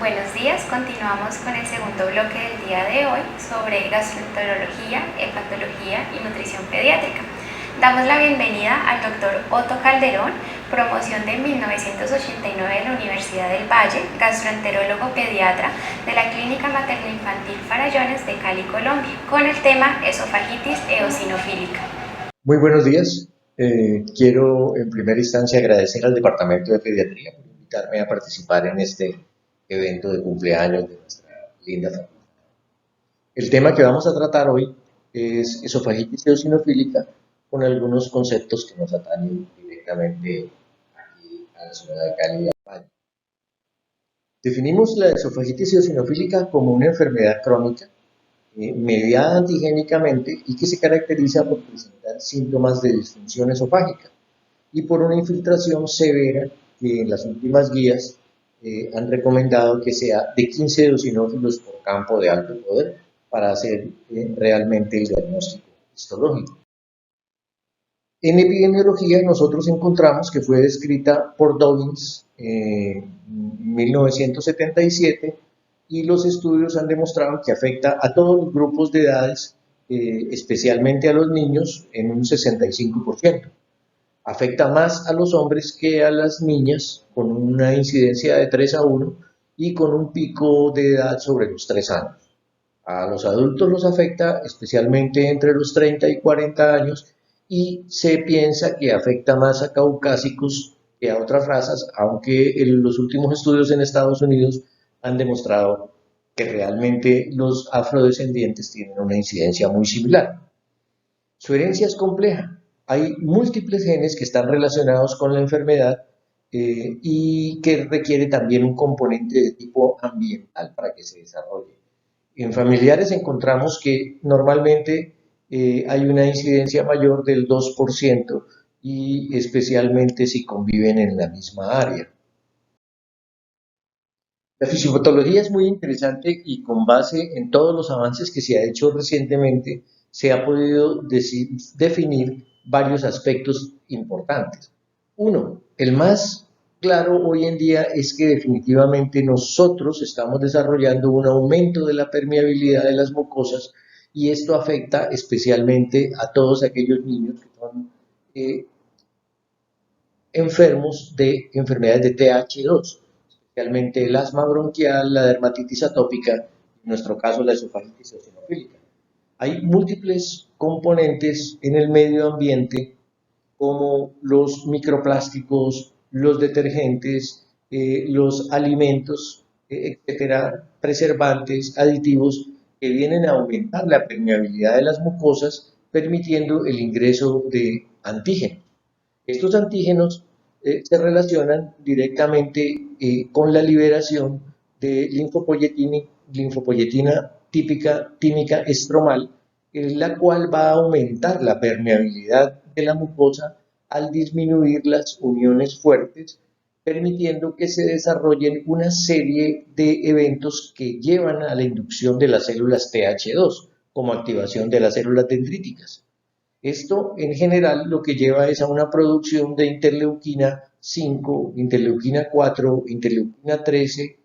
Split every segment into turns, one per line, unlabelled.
Buenos días, continuamos con el segundo bloque del día de hoy sobre gastroenterología, hepatología y nutrición pediátrica. Damos la bienvenida al doctor Otto Calderón, promoción de 1989 de la Universidad del Valle, gastroenterólogo pediatra de la Clínica Materno-Infantil Farallones de Cali, Colombia, con el tema esofagitis eosinofílica.
Muy buenos días. Quiero en primera instancia agradecer al Departamento de Pediatría por invitarme a participar en este evento de cumpleaños de nuestra linda familia. El tema que vamos a tratar hoy es esofagitis eosinofílica con algunos conceptos que nos atañen directamente aquí a la ciudad de Cali y al Valle. Definimos la esofagitis eosinofílica como una enfermedad crónica mediada antigénicamente y que se caracteriza por presentar síntomas de disfunción esofágica y por una infiltración severa que en las últimas guías han recomendado que sea de 15 eosinófilos por campo de alto poder para hacer realmente el diagnóstico histológico. En epidemiología nosotros encontramos que fue descrita por Dobbins en 1977 y los estudios han demostrado que afecta a todos los grupos de edades, especialmente a los niños, en un 65%. Afecta más a los hombres que a las niñas, con una incidencia de 3 a 1 y con un pico de edad sobre los 3 años. A los adultos los afecta especialmente entre los 30 y 40 años y se piensa que afecta más a caucásicos que a otras razas, aunque los últimos estudios en Estados Unidos han demostrado que realmente los afrodescendientes tienen una incidencia muy similar. Su herencia es compleja. Hay múltiples genes que están relacionados con la enfermedad y que requiere también un componente de tipo ambiental para que se desarrolle. En familiares encontramos que normalmente hay una incidencia mayor del 2% y especialmente si conviven en la misma área. La fisiopatología es muy interesante y con base en todos los avances que se ha hecho recientemente se ha podido definir varios aspectos importantes. Uno, el más claro hoy en día es que definitivamente nosotros estamos desarrollando un aumento de la permeabilidad de las mucosas y esto afecta especialmente a todos aquellos niños que son enfermos de enfermedades de TH2, especialmente el asma bronquial, la dermatitis atópica, en nuestro caso la esofagitis eosinofílica. Hay múltiples componentes en el medio ambiente como los microplásticos, los detergentes, los alimentos, etcétera, preservantes, aditivos que vienen a aumentar la permeabilidad de las mucosas, permitiendo el ingreso de antígenos. Estos antígenos se relacionan directamente con la liberación de linfopoyetina típica estromal, la cual va a aumentar la permeabilidad de la mucosa al disminuir las uniones fuertes, permitiendo que se desarrollen una serie de eventos que llevan a la inducción de las células TH2, como activación de las células dendríticas. Esto en general lo que lleva es a una producción de interleuquina 5, interleuquina 4, interleuquina 13,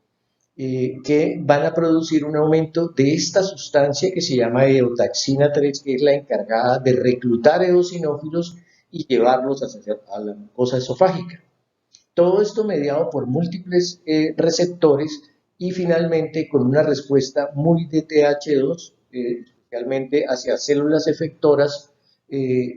que van a producir un aumento de esta sustancia que se llama eotaxina 3, que es la encargada de reclutar eosinófilos y llevarlos a la mucosa esofágica. Todo esto mediado por múltiples receptores y finalmente con una respuesta muy de TH2, especialmente hacia células efectoras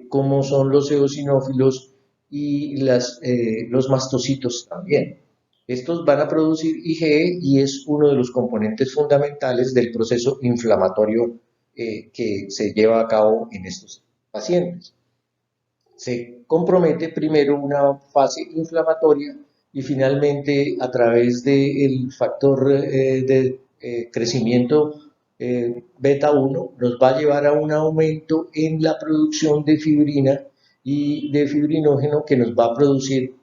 como son los eosinófilos y los mastocitos también. Estos van a producir IgE y es uno de los componentes fundamentales del proceso inflamatorio que se lleva a cabo en estos pacientes. Se compromete primero una fase inflamatoria y finalmente a través del factor de crecimiento beta 1 nos va a llevar a un aumento en la producción de fibrina y de fibrinógeno que nos va a producir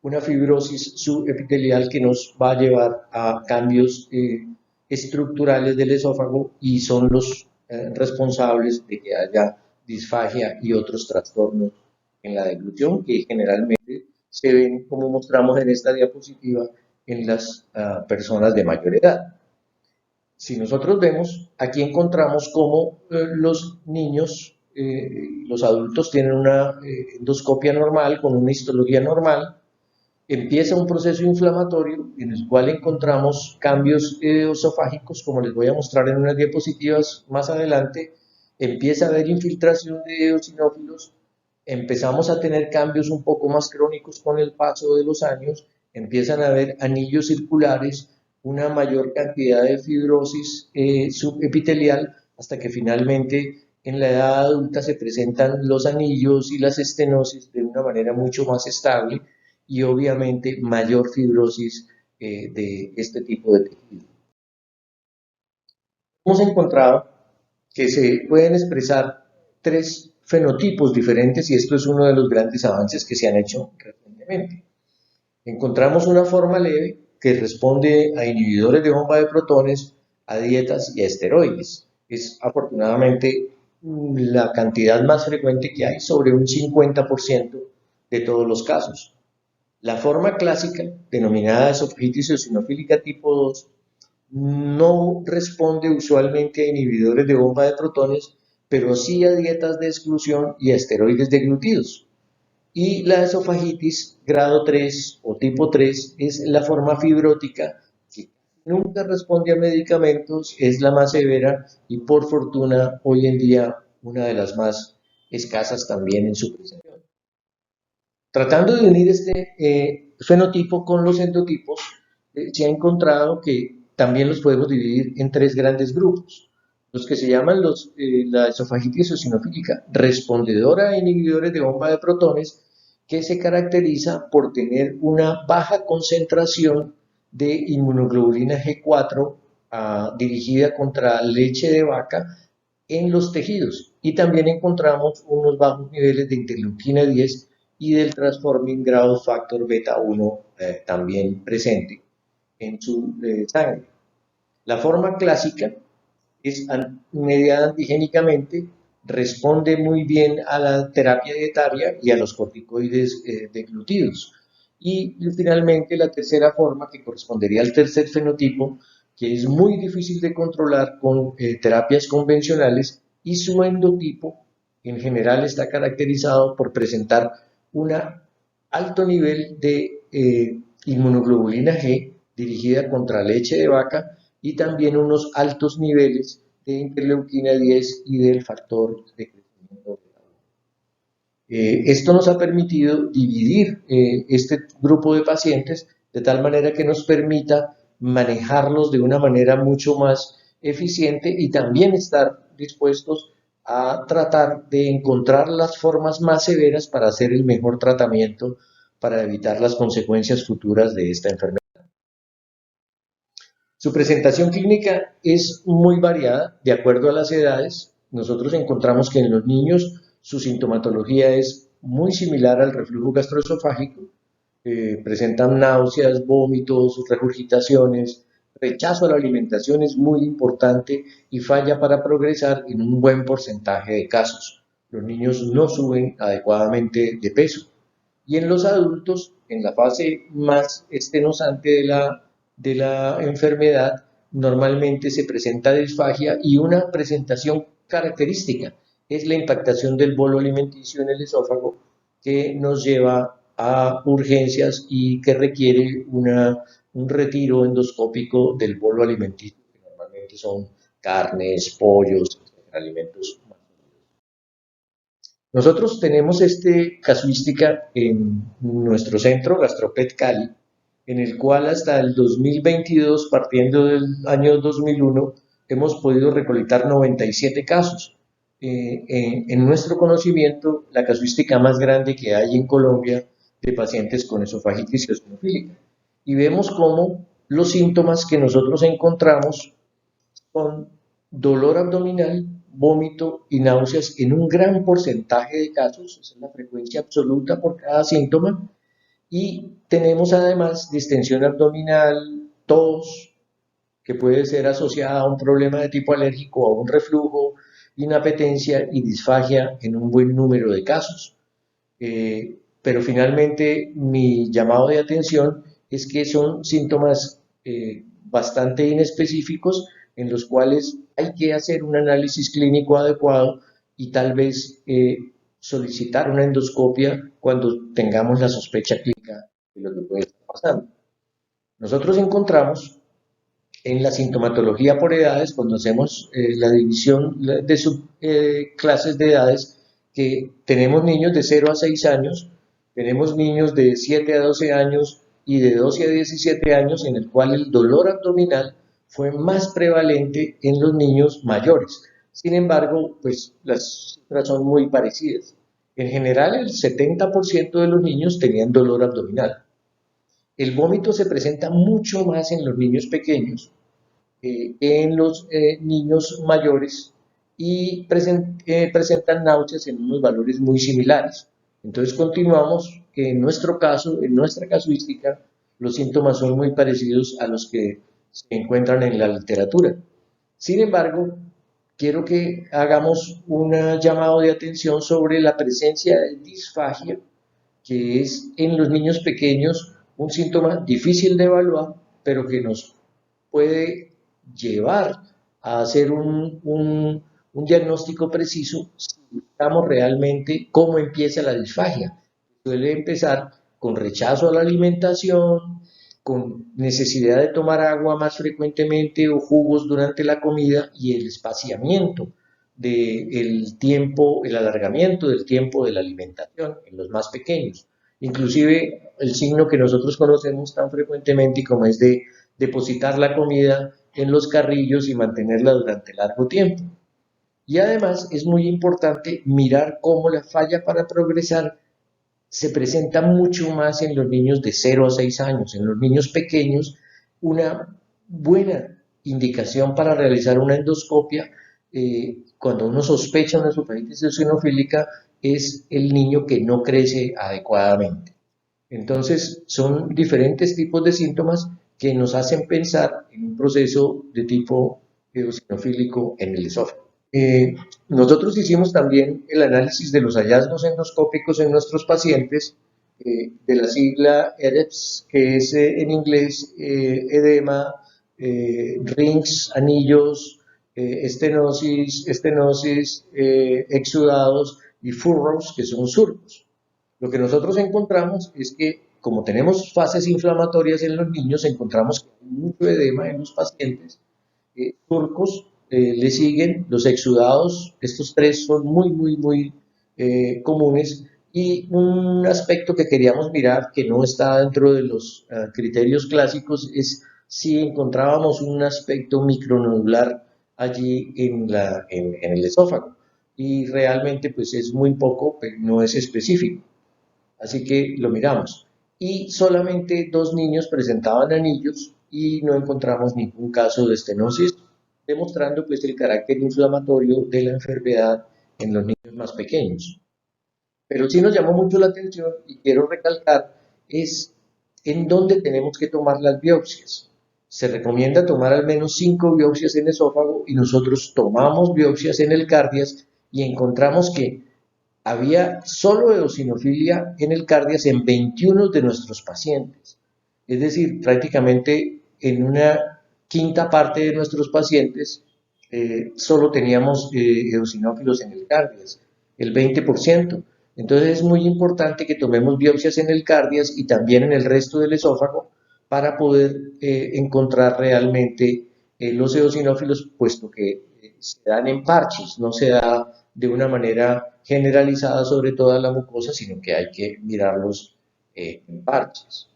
una fibrosis subepitelial que nos va a llevar a cambios estructurales del esófago y son los responsables de que haya disfagia y otros trastornos en la deglución que generalmente se ven como mostramos en esta diapositiva en las personas de mayor edad. Si nosotros vemos, aquí encontramos cómo los niños, los adultos tienen una endoscopia normal, con una histología normal, empieza un proceso inflamatorio en el cual encontramos cambios esofágicos, como les voy a mostrar en unas diapositivas más adelante, empieza a haber infiltración de eosinófilos, empezamos a tener cambios un poco más crónicos con el paso de los años, empiezan a haber anillos circulares, una mayor cantidad de fibrosis subepitelial, hasta que finalmente en la edad adulta se presentan los anillos y las estenosis de una manera mucho más estable y obviamente mayor fibrosis de este tipo de tejido. Hemos encontrado que se pueden expresar tres fenotipos diferentes y esto es uno de los grandes avances que se han hecho recientemente. Encontramos una forma leve que responde a inhibidores de bomba de protones, a dietas y a esteroides. Es afortunadamente la cantidad más frecuente que hay, sobre un 50% de todos los casos. La forma clásica, denominada esofagitis eosinofílica tipo 2, no responde usualmente a inhibidores de bomba de protones, pero sí a dietas de exclusión y a esteroides deglutidos. Y la esofagitis grado 3 o tipo 3 es la forma fibrótica que nunca responde a medicamentos, es la más severa y por fortuna hoy en día una de las más escasas también en su presentación. Tratando de unir este fenotipo con los endotipos, se ha encontrado que también los podemos dividir en tres grandes grupos. Los que se llaman la esofagitis eosinofílica, respondedora a inhibidores de bomba de protones, que se caracteriza por tener una baja concentración de inmunoglobulina G4 dirigida contra leche de vaca en los tejidos. Y también encontramos unos bajos niveles de interleuquina 10 y del transforming growth factor beta 1 también presente en su sangre. La forma clásica es mediada antigénicamente, responde muy bien a la terapia dietaria y a los corticoides deglutidos. Y finalmente la tercera forma, que correspondería al tercer fenotipo, que es muy difícil de controlar con terapias convencionales, y su endotipo en general está caracterizado por presentar un alto nivel de inmunoglobulina G dirigida contra leche de vaca y también unos altos niveles de interleuquina 10 y del factor de crecimiento. Esto nos ha permitido dividir este grupo de pacientes de tal manera que nos permita manejarlos de una manera mucho más eficiente y también estar dispuestos a tratar de encontrar las formas más severas para hacer el mejor tratamiento para evitar las consecuencias futuras de esta enfermedad. Su presentación clínica es muy variada de acuerdo a las edades. Nosotros encontramos que en los niños su sintomatología es muy similar al reflujo gastroesofágico. Presentan náuseas, vómitos, regurgitaciones, rechazo a la alimentación es muy importante y falla para progresar en un buen porcentaje de casos. Los niños no suben adecuadamente de peso. Y en los adultos, en la fase más estenosante de la enfermedad, normalmente se presenta disfagia y una presentación característica es la impactación del bolo alimenticio en el esófago que nos lleva a urgencias y que requiere un retiro endoscópico del bolo alimenticio, que normalmente son carnes, pollos, alimentos. Nosotros tenemos casuística en nuestro centro, Gastropet Cali, en el cual hasta el 2022, partiendo del año 2001, hemos podido recolectar 97 casos. En nuestro conocimiento, la casuística más grande que hay en Colombia de pacientes con esofagitis eosinofílica. Y vemos cómo los síntomas que nosotros encontramos son dolor abdominal, vómito y náuseas en un gran porcentaje de casos, esa es la frecuencia absoluta por cada síntoma, y tenemos además distensión abdominal, tos, que puede ser asociada a un problema de tipo alérgico, a un reflujo, inapetencia y disfagia en un buen número de casos. Pero finalmente mi llamado de atención es que son síntomas bastante inespecíficos en los cuales hay que hacer un análisis clínico adecuado y tal vez solicitar una endoscopia cuando tengamos la sospecha clínica de lo que puede estar pasando. Nosotros encontramos en la sintomatología por edades, cuando hacemos la división de subclases de edades, que tenemos niños de 0 a 6 años, tenemos niños de 7 a 12 años y de 12 a 17 años, en el cual el dolor abdominal fue más prevalente en los niños mayores. Sin embargo, pues las cifras son muy parecidas. En general, el 70% de los niños tenían dolor abdominal. El vómito se presenta mucho más en los niños pequeños que en los niños mayores y presentan náuseas en unos valores muy similares. Entonces continuamos que en nuestro caso, en nuestra casuística, los síntomas son muy parecidos a los que se encuentran en la literatura. Sin embargo, quiero que hagamos un llamado de atención sobre la presencia de disfagia, que es en los niños pequeños un síntoma difícil de evaluar, pero que nos puede llevar a hacer un diagnóstico preciso si buscamos realmente cómo empieza la disfagia. Suele empezar con rechazo a la alimentación, con necesidad de tomar agua más frecuentemente o jugos durante la comida y el espaciamiento del tiempo, el alargamiento del tiempo de la alimentación en los más pequeños. Inclusive el signo que nosotros conocemos tan frecuentemente como es de depositar la comida en los carrillos y mantenerla durante largo tiempo. Y además es muy importante mirar cómo la falla para progresar se presenta mucho más en los niños de 0 a 6 años. En los niños pequeños, una buena indicación para realizar una endoscopia cuando uno sospecha una esofagititis eosinofílica es el niño que no crece adecuadamente. Entonces, son diferentes tipos de síntomas que nos hacen pensar en un proceso de tipo eosinofílico en el esófago. Nosotros hicimos también el análisis de los hallazgos endoscópicos en nuestros pacientes, de la sigla EDEPS, que es en inglés edema, rings, anillos, estenosis, exudados y furrows, que son surcos. Lo que nosotros encontramos es que, como tenemos fases inflamatorias en los niños, encontramos que hay mucho edema en los pacientes, surcos le siguen, los exudados, estos tres son muy comunes, y un aspecto que queríamos mirar, que no está dentro de los criterios clásicos, es si encontrábamos un aspecto micronodular allí en el esófago, y realmente pues es muy poco, pero no es específico. Así que lo miramos. Y solamente 2 niños presentaban anillos y no encontramos ningún caso de estenosis, demostrando pues el carácter inflamatorio de la enfermedad en los niños más pequeños. Pero sí nos llamó mucho la atención y quiero recalcar es en dónde tenemos que tomar las biopsias. Se recomienda tomar al menos 5 biopsias en esófago y nosotros tomamos biopsias en el cardias y encontramos que había solo eosinofilia en el cardias en 21 de nuestros pacientes. Es decir, prácticamente en una quinta parte de nuestros pacientes solo teníamos eosinófilos en el cardias, el 20%. Entonces es muy importante que tomemos biopsias en el cardias y también en el resto del esófago para poder encontrar realmente los eosinófilos, puesto que se dan en parches, no se da de una manera generalizada sobre toda la mucosa, sino que hay que mirarlos en parches.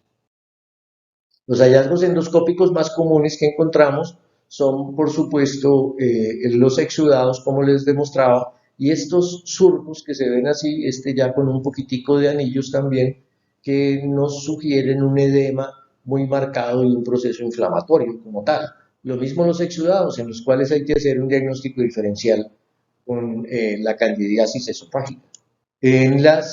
Los hallazgos endoscópicos más comunes que encontramos son, por supuesto, los exudados, como les demostraba, y estos surcos que se ven así, ya con un poquitico de anillos también, que nos sugieren un edema muy marcado y un proceso inflamatorio como tal. Lo mismo los exudados, en los cuales hay que hacer un diagnóstico diferencial con la candidiasis esofágica. En la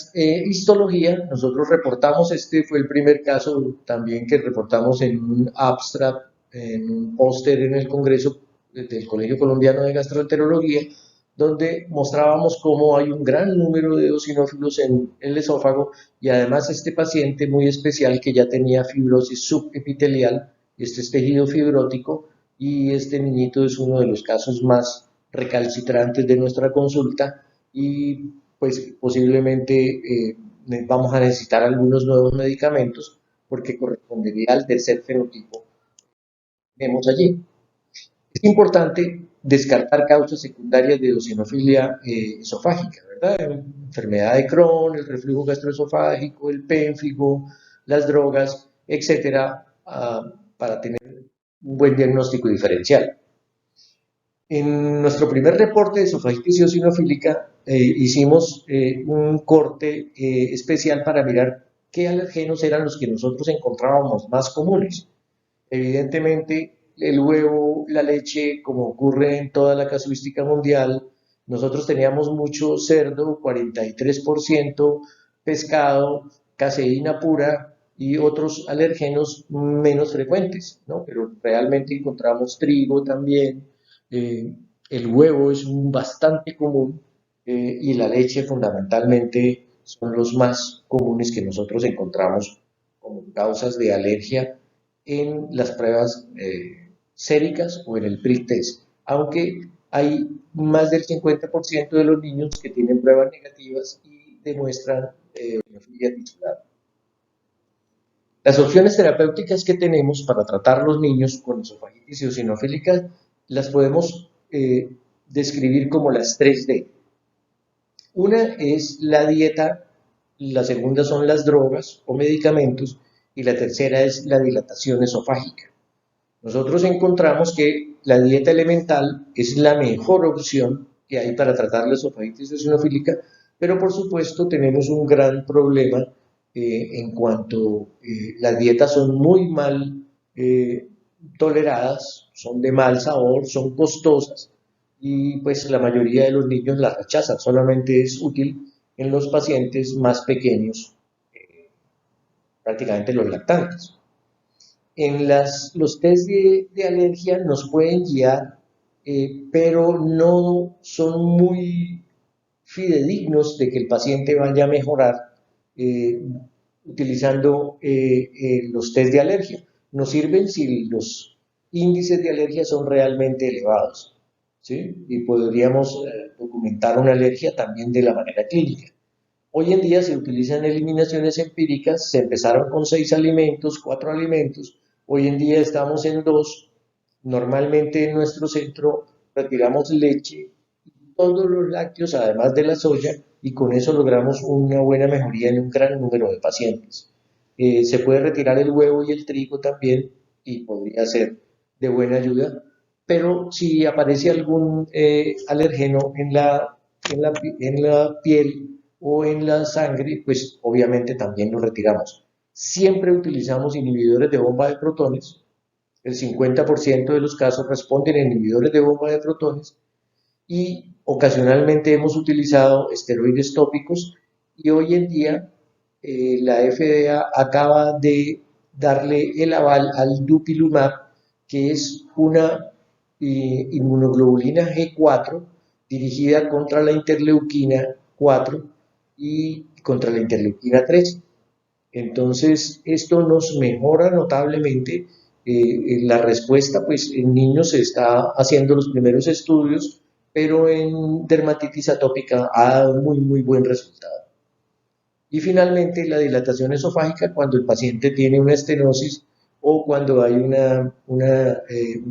histología, nosotros reportamos, este fue el primer caso también que reportamos en un abstract, en un póster en el Congreso del Colegio Colombiano de Gastroenterología, donde mostrábamos cómo hay un gran número de eosinófilos en el esófago y además este paciente muy especial que ya tenía fibrosis subepitelial, este es tejido fibrótico y este niñito es uno de los casos más recalcitrantes de nuestra consulta y pues posiblemente vamos a necesitar algunos nuevos medicamentos porque correspondería al tercer fenotipo que vemos allí. Es importante descartar causas secundarias de eosinofilia esofágica, ¿verdad? Enfermedad de Crohn, el reflujo gastroesofágico, el pénfigo, las drogas, etcétera, para tener un buen diagnóstico diferencial. En nuestro primer reporte de esofagitis eosinofílica hicimos un corte especial para mirar qué alergenos eran los que nosotros encontrábamos más comunes. Evidentemente, el huevo, la leche, como ocurre en toda la casuística mundial, nosotros teníamos mucho cerdo, 43%, pescado, caseína pura y otros alérgenos menos frecuentes, ¿no? Pero realmente encontramos trigo también, eh, el huevo es bastante común y la leche fundamentalmente son los más comunes que nosotros encontramos como causas de alergia en las pruebas séricas o en el PRIC test, aunque hay más del 50% de los niños que tienen pruebas negativas y demuestran eosinofilia tisular. Las opciones terapéuticas que tenemos para tratar los niños con esofagitis eosinofílica las podemos describir como las 3D. Una es la dieta, la segunda son las drogas o medicamentos y la tercera es la dilatación esofágica. Nosotros encontramos que la dieta elemental es la mejor opción que hay para tratar la esofagitis eosinofílica, pero por supuesto tenemos un gran problema en cuanto las dietas son muy mal toleradas, son de mal sabor, son costosas y pues la mayoría de los niños las rechazan, solamente es útil en los pacientes más pequeños, prácticamente los lactantes. Los test de alergia nos pueden guiar, pero no son muy fidedignos de que el paciente vaya a mejorar eh, utilizando los test de alergia. Nos sirven si los índices de alergia son realmente elevados, ¿sí? Y podríamos documentar una alergia también de la manera clínica. Hoy en día se utilizan eliminaciones empíricas, se empezaron con 6 alimentos, 4 alimentos, hoy en día estamos en 2. Normalmente en nuestro centro retiramos leche, todos los lácteos, además de la soya, y con eso logramos una buena mejoría en un gran número de pacientes. Se puede retirar el huevo y el trigo también y podría ser de buena ayuda, pero si aparece algún alérgeno en la piel o en la sangre, pues obviamente también lo retiramos. Siempre utilizamos inhibidores de bomba de protones, el 50% de los casos responden a inhibidores de bomba de protones y ocasionalmente hemos utilizado esteroides tópicos y hoy en día la FDA acaba de darle el aval al Dupilumab, que es una inmunoglobulina G4 dirigida contra la interleuquina 4 y contra la interleuquina 3. Entonces, esto nos mejora notablemente la respuesta, pues en niños se está haciendo los primeros estudios, pero en dermatitis atópica ha dado muy buen resultado. Y finalmente, la dilatación esofágica cuando el paciente tiene una estenosis o cuando hay una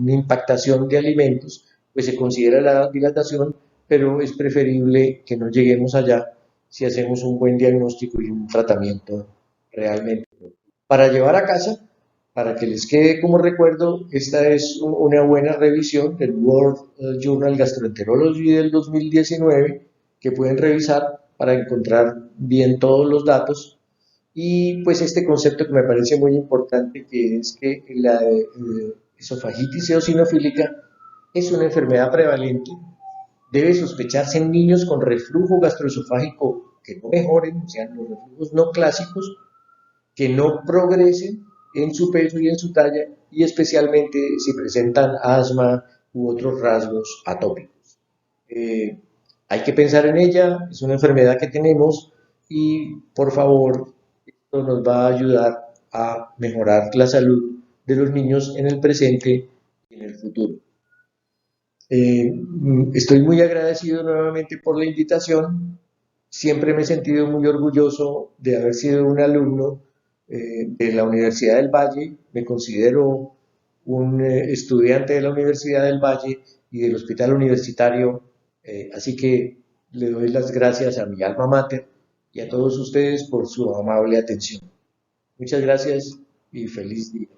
impactación de alimentos, pues se considera la dilatación, pero es preferible que no lleguemos allá si hacemos un buen diagnóstico y un tratamiento realmente. Para llevar a casa, para que les quede como recuerdo, esta es una buena revisión del World Journal Gastroenterology del 2019 que pueden revisar para encontrar bien todos los datos y pues este concepto que me parece muy importante que es que la esofagitis eosinofílica es una enfermedad prevalente, debe sospecharse en niños con reflujo gastroesofágico que no mejoren, o sea, los reflujos no clásicos, que no progresen en su peso y en su talla y especialmente si presentan asma u otros rasgos atópicos. Hay que pensar en ella, es una enfermedad que tenemos y por favor, esto nos va a ayudar a mejorar la salud de los niños en el presente y en el futuro. Estoy muy agradecido nuevamente por la invitación. Siempre me he sentido muy orgulloso de haber sido un alumno de la Universidad del Valle. Me considero un estudiante de la Universidad del Valle y del Hospital Universitario. Así que le doy las gracias a mi alma mater y a todos ustedes por su amable atención. Muchas gracias y feliz día.